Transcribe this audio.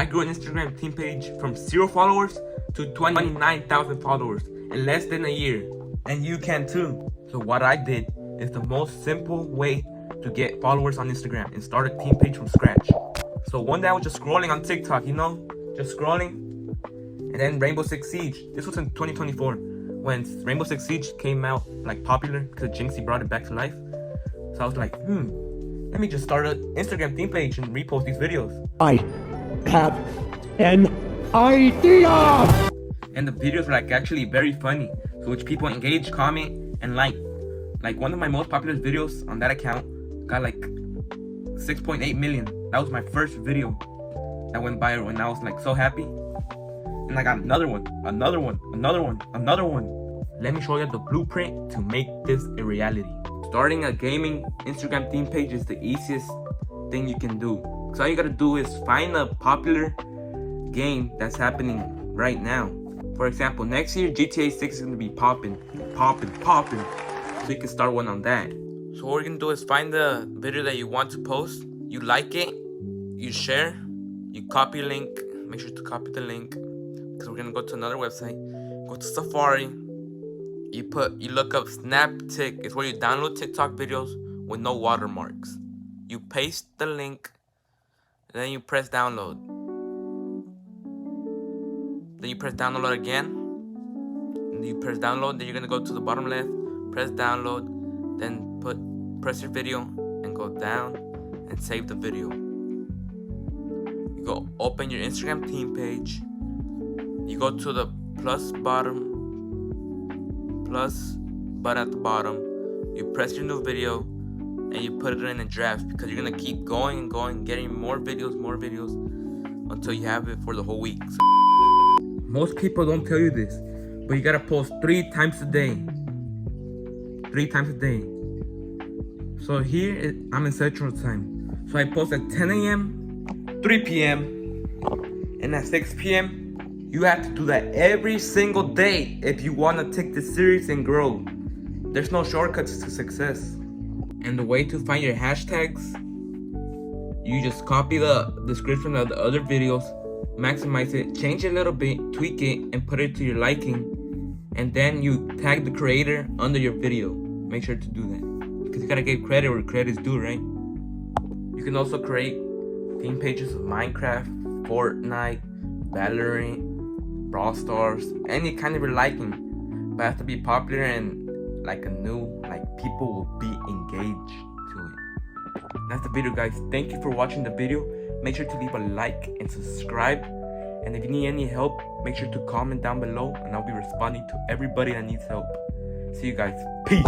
I grew an Instagram team page from 0 followers to 29,000 followers in less than a year. And you can too. So what I did is the most simple way to get followers on Instagram and start a team page from scratch. So one day I was just scrolling on TikTok, just scrolling. And then Rainbow Six Siege. This was in 2024 when Rainbow Six Siege came out like popular because Jinxie brought it back to life. So I was like, let me just start an Instagram theme page and repost these videos. I have an idea! And the videos were like actually very funny, so which people engage, comment, and like. Like one of my most popular videos on that account got like 6.8 million. That was my first video that went viral, and I was like so happy. And I got another one. Let me show you the blueprint to make this a reality. Starting a gaming Instagram theme page is the easiest thing you can do. So all you gotta do is find a popular game that's happening right now. For example, next year GTA 6 is gonna be popping. So you can start one on that. So what we're gonna do is find the video that you want to post. You like it, you share, you copy link. Make sure to copy the link because we're gonna go to another website. Go to Safari. You look up Snaptik. It's where you download TikTok videos with no watermarks. You paste the link, and then you press download. Then you press download again. And you press download. Then you're gonna go to the bottom left, press download, then press your video and go down and save the video. You go open your Instagram theme page. You go to the plus button at the bottom. You press your new video and you put it in a draft because you're gonna keep going and going, getting more videos until you have it for the whole week. So most people don't tell you this, but you gotta post 3 times a day. 3 times a day. So here I'm in Central Time. So I post at 10 a.m., 3 p.m., and at 6 p.m. You have to do that every single day if you want to take this serious and grow. There's no shortcuts to success. And the way to find your hashtags, you just copy the description of the other videos, maximize it, change it a little bit, tweak it, and put it to your liking. And then you tag the creator under your video. Make sure to do that because you gotta give credit where credit's due, right? You can also create theme pages of Minecraft, Fortnite, Valorant, Brawl Stars, any kind of your liking, but it has to be popular and like people will be engaged to it. That's the video, guys. Thank you for watching the video. Make sure to leave a like and subscribe. And if you need any help, make sure to comment down below and I'll be responding to everybody that needs help. See you guys. Peace.